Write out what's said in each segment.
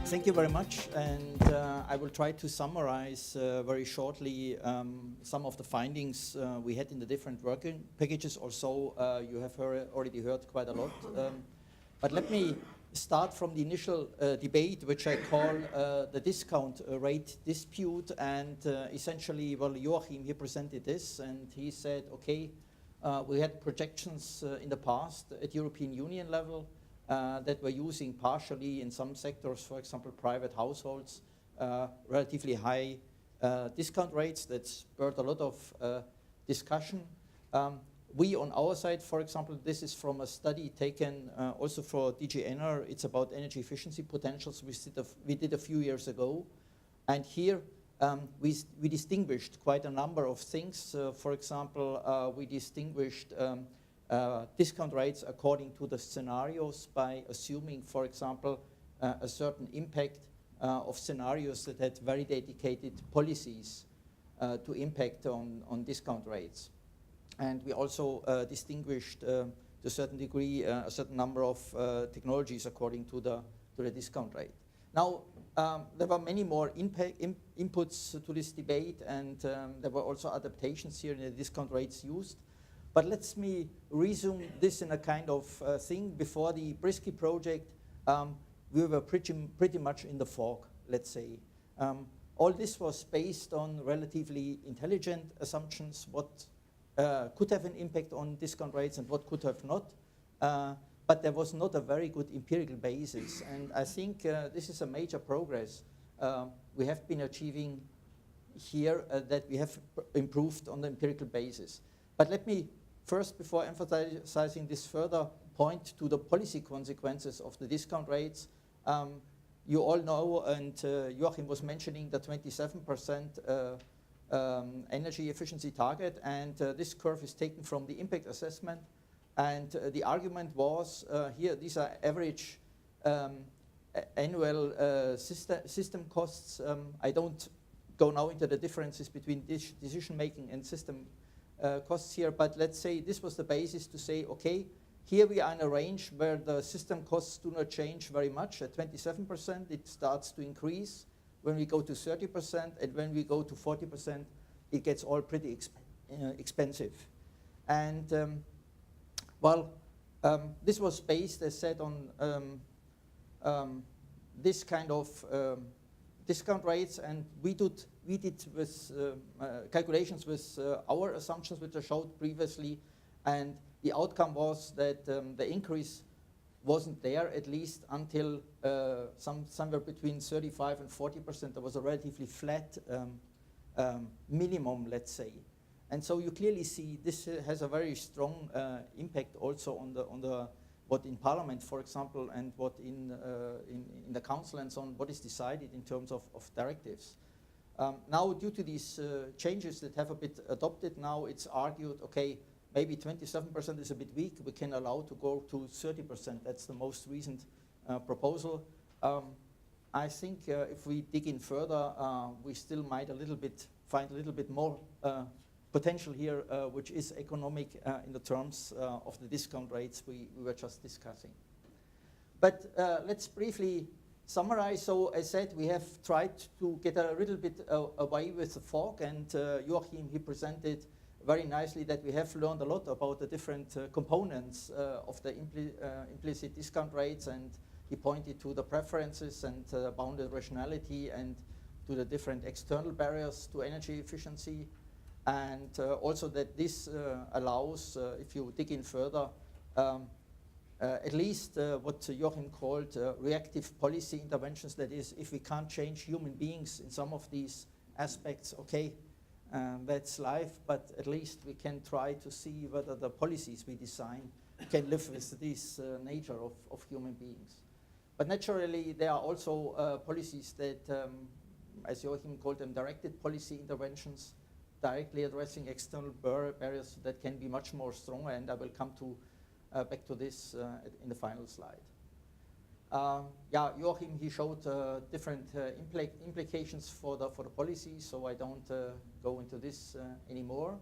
Thank you very much, and I will try to summarize very shortly some of the findings we had in the different working packages. Also, you have already heard quite a lot. But let me start from the initial debate, which I call the discount rate dispute. And essentially, well, Joachim, he presented this, and he said, okay, we had projections in the past at European Union level that were using partially in some sectors, for example, private households, relatively high discount rates that spurred a lot of discussion. We on our side, for example, this is from a study taken also for DG Ener. It's about energy efficiency potentials we did a few years ago. And here we distinguished quite a number of things. For example, we distinguished discount rates according to the scenarios by assuming, for example, a certain impact of scenarios that had very dedicated policies to impact on discount rates. And we also distinguished, to a certain degree, a certain number of technologies according to the discount rate. Now, there were many more inputs to this debate, and there were also adaptations here in the discount rates used. But let me resume this in a kind of thing. Before the BRISKEE project, we were pretty much in the fog, let's say. All this was based on relatively intelligent assumptions, what could have an impact on discount rates and what could have not. But there was not a very good empirical basis. And I think this is a major progress we have been achieving here, that we have improved on the empirical basis. But let me first, before emphasizing this further, point to the policy consequences of the discount rates. You all know, and Joachim was mentioning the 27% energy efficiency target, and this curve is taken from the impact assessment. And the argument was, here, these are average annual system costs. I don't go now into the differences between decision-making and system costs here, but let's say this was the basis to say, okay, here we are in a range where the system costs do not change very much. At 27%, it starts to increase. When we go to 30%, and when we go to 40%, it gets all pretty expensive. And this was based, as said, on this kind of discount rates, and we did with calculations with our assumptions, which I showed previously, and the outcome was that the increase wasn't there, at least until somewhere between 35 and 40%. There was a relatively flat minimum, let's say. And so you clearly see this has a very strong impact also on the what in Parliament, for example, and what in the Council and so on, what is decided in terms of directives. Now, due to these changes that have a bit adopted now, it's argued, okay, maybe 27% is a bit weak. We can allow to go to 30%. That's the most recent proposal. I think if we dig in further, we still might find a little bit more potential here, which is economic in the terms of the discount rates we were just discussing. But let's briefly summarize. So as said, we have tried to get a little bit away with the fog, and Joachim, he presented very nicely that we have learned a lot about the different components of the implicit discount rates, and he pointed to the preferences and bounded rationality and to the different external barriers to energy efficiency. And also that this allows, if you dig in further, at least what Joachim called reactive policy interventions. That is, if we can't change human beings in some of these aspects, okay, that's life, but at least we can try to see whether the policies we design can live with this nature of human beings. But naturally, there are also policies that, as Joachim called them, directed policy interventions, directly addressing external barriers that can be much more stronger, and I will come to back to this in the final slide. Yeah, Joachim, he showed different implications for the policy, so I don't go into this anymore.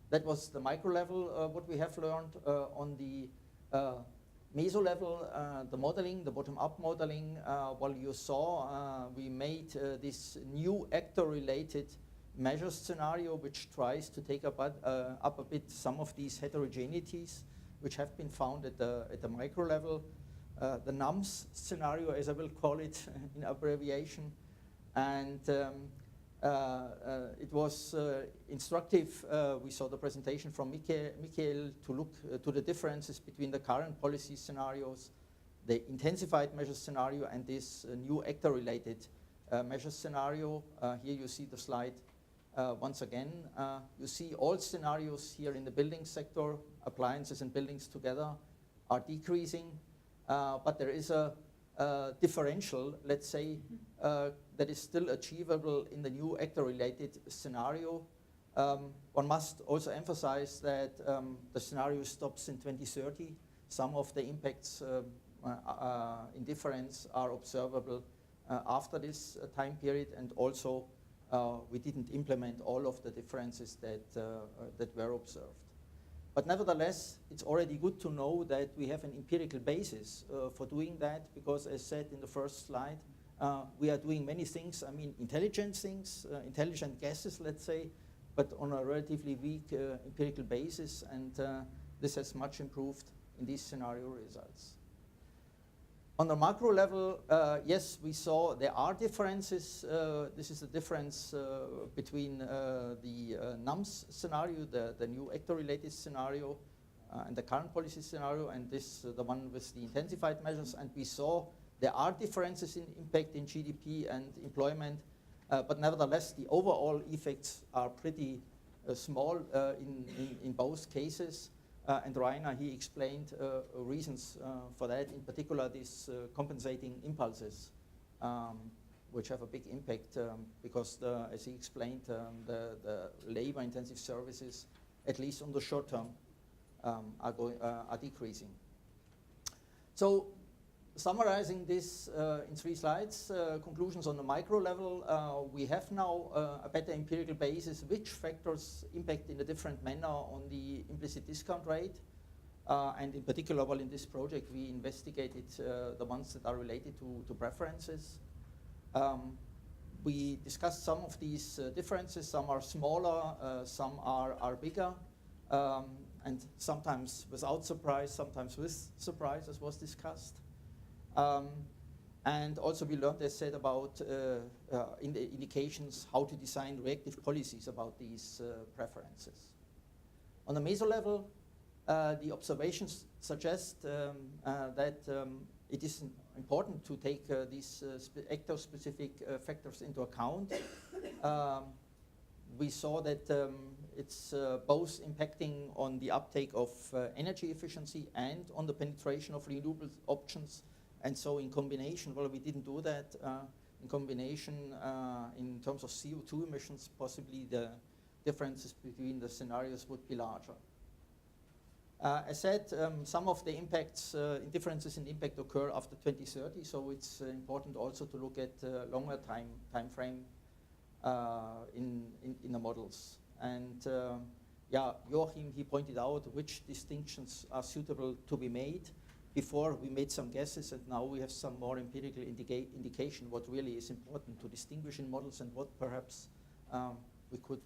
That was the micro level, what we have learned on the meso level, the modeling, the bottom-up modeling, well, you saw we made this new actor-related measure scenario, which tries to take up a bit some of these heterogeneities which have been found at the micro level. The NUMS scenario, as I will call it in abbreviation. And it was instructive. We saw the presentation from Michael to look to the differences between the current policy scenarios, the intensified measure scenario, and this new actor-related measure scenario. Here you see the slide once again. You see all scenarios here in the building sector, appliances and buildings together, are decreasing. But there is a differential, let's say, that is still achievable in the new actor-related scenario. One must also emphasize that the scenario stops in 2030. Some of the impacts in difference are observable after this time period, and also we didn't implement all of the differences that were observed. But nevertheless, it's already good to know that we have an empirical basis for doing that, because as said in the first slide, we are doing many things, I mean intelligent things, intelligent guesses, let's say, but on a relatively weak empirical basis, and this has much improved in these scenario results. On the macro level, yes, we saw there are differences. This is the difference between the NUMS scenario, the new actor-related scenario, and the current policy scenario, and this the one with the intensified measures. And we saw there are differences in impact in GDP and employment, but nevertheless, the overall effects are pretty small in both cases. And Rainer, he explained reasons for that, in particular these compensating impulses, which have a big impact because, as he explained, the labor-intensive services, at least on the short term, are decreasing. So, summarizing this in 3 slides, conclusions on the micro level, we have now a better empirical basis which factors impact in a different manner on the implicit discount rate. And in particular, well, in this project, we investigated the ones that are related to preferences. We discussed some of these differences. Some are smaller, some are bigger, and sometimes without surprise, sometimes with surprise, as was discussed. And also we learned, as said, about in the indications how to design reactive policies about these preferences. On the meso level, the observations suggest that it is important to take these actor-specific factors into account. We saw that it's both impacting on the uptake of energy efficiency and on the penetration of renewable options. And so in combination, well, we didn't do that. In combination, in terms of CO2 emissions, possibly the differences between the scenarios would be larger. As said, some of the impacts, differences in impact occur after 2030, so it's important also to look at longer time frame in the models. And yeah, Joachim, he pointed out which distinctions are suitable to be made. Before we made some guesses, and now we have some more empirical indication what really is important to distinguish in models and what perhaps we could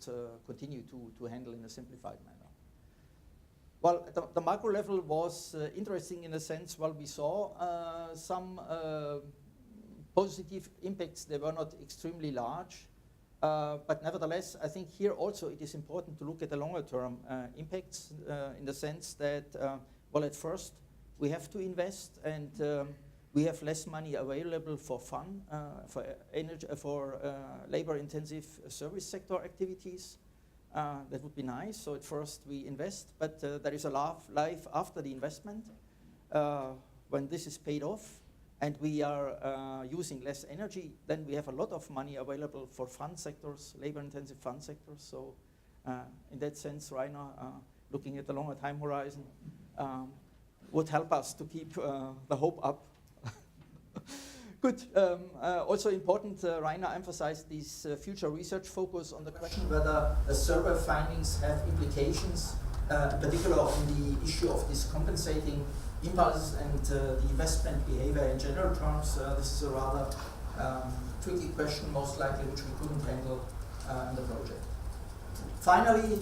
continue to handle in a simplified manner. Well, the macro level was interesting in a sense. Well, we saw some positive impacts. They were not extremely large, but nevertheless, I think here also it is important to look at the longer term impacts in the sense that, well, at first, we have to invest, and we have less money available for fun, for energy, for labor-intensive service sector activities. That would be nice. So at first we invest, but there is a life after the investment when this is paid off, and we are using less energy. Then we have a lot of money available for fun sectors, labor-intensive fun sectors. So in that sense, Rainer, looking at the longer time horizon, would help us to keep the hope up. Good. Also important, Rainer emphasized this future research focus on the question whether the survey findings have implications, in particular on the issue of this compensating impulses and the investment behavior in general terms, this is a rather tricky question, most likely, which we couldn't handle in the project. Finally,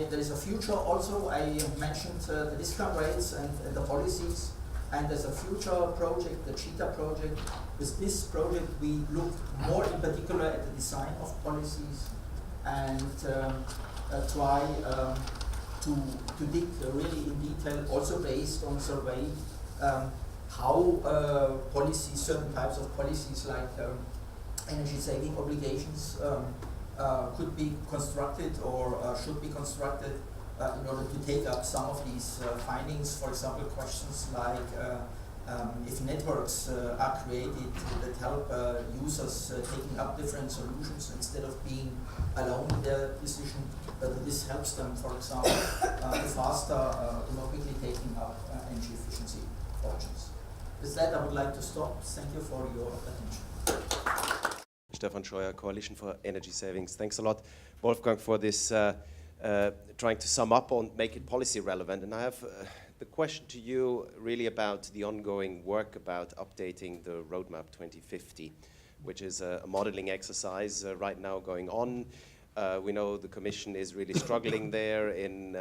there is a future also. I mentioned the discount rates and the policies, and there's a future project, the CHEETAH project. With this project, we look more in particular at the design of policies and try to dig really in detail, also based on survey, how policies, certain types of policies like energy saving obligations could be constructed or should be constructed in order to take up some of these findings. For example, questions like if networks are created that help users taking up different solutions instead of being alone in their decision, whether this helps them, for example, faster, more quickly taking up energy efficiency options. With that, I would like to stop. Thank you for your attention. Stefan Scheuer, Coalition for Energy Savings. Thanks a lot, Wolfgang, for this trying to sum up on make it policy relevant. And I have the question to you really about the ongoing work about updating the roadmap 2050, which is a modeling exercise right now going on. We know the Commission is really struggling there in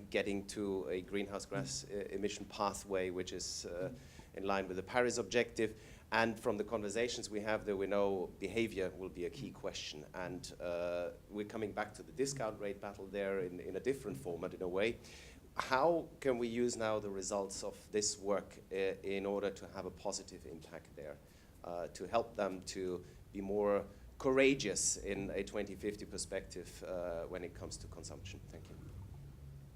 getting to a greenhouse gas emission pathway, which is in line with the Paris objective. And from the conversations we have there, we know behavior will be a key question. And we're coming back to the discount rate battle there in a different format in a way. How can we use now the results of this work in order to have a positive impact there, to help them to be more courageous in a 2050 perspective when it comes to consumption? Thank you.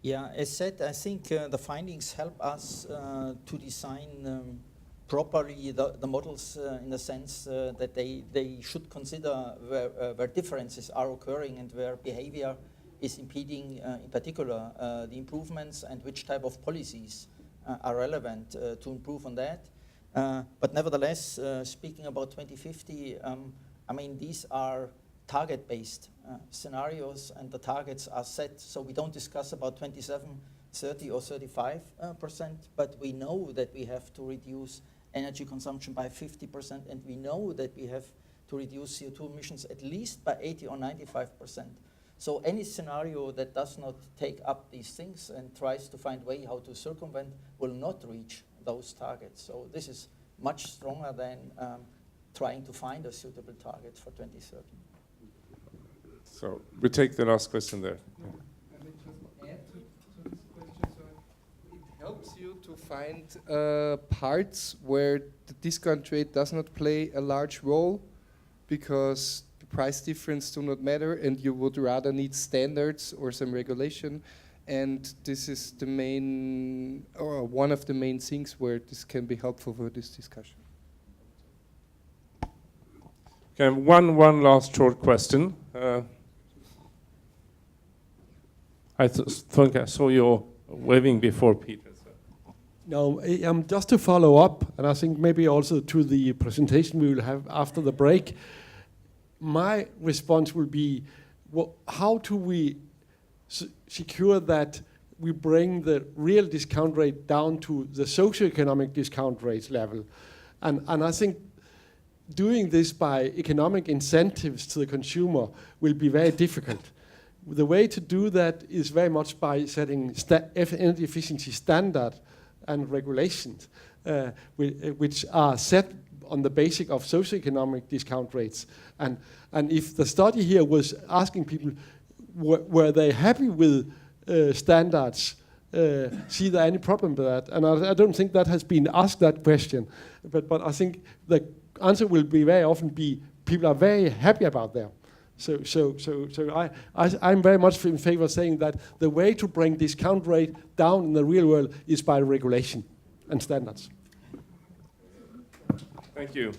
Yeah, as said, I think the findings help us to design properly the models in the sense that they should consider where differences are occurring and where behavior is impeding, in particular, the improvements and which type of policies are relevant to improve on that. But nevertheless, speaking about 2050, I mean, these are target-based scenarios, and the targets are set, so we don't discuss about 27, 30 or 35%, but we know that we have to reduce energy consumption by 50%, and we know that we have to reduce CO2 emissions at least by 80 or 95%. So any scenario that does not take up these things and tries to find a way how to circumvent will not reach those targets. So this is much stronger than trying to find a suitable target for 2030. So we take the last question there. I will just add to this question. So it helps you to find parts where the discount rate does not play a large role because the price difference do not matter and you would rather need standards or some regulation. And this is the main, or one of the main things where this can be helpful for this discussion. Okay, one last short question. I think I saw you waving before, Peter. No, just to follow up, and I think maybe also to the presentation we will have after the break, my response will be, well, how do we secure that we bring the real discount rate down to the socioeconomic discount rate level? And I think doing this by economic incentives to the consumer will be very difficult. The way to do that is very much by setting energy efficiency standard and regulations, which are set on the basis of socioeconomic discount rates. And if the study here was asking people, were they happy with standards, see there any problem with that? And I don't think that has been asked that question, but I think the answer will be very often be people are very happy about them. So I'm very much in favor of saying that the way to bring discount rate down in the real world is by regulation and standards. Thank you.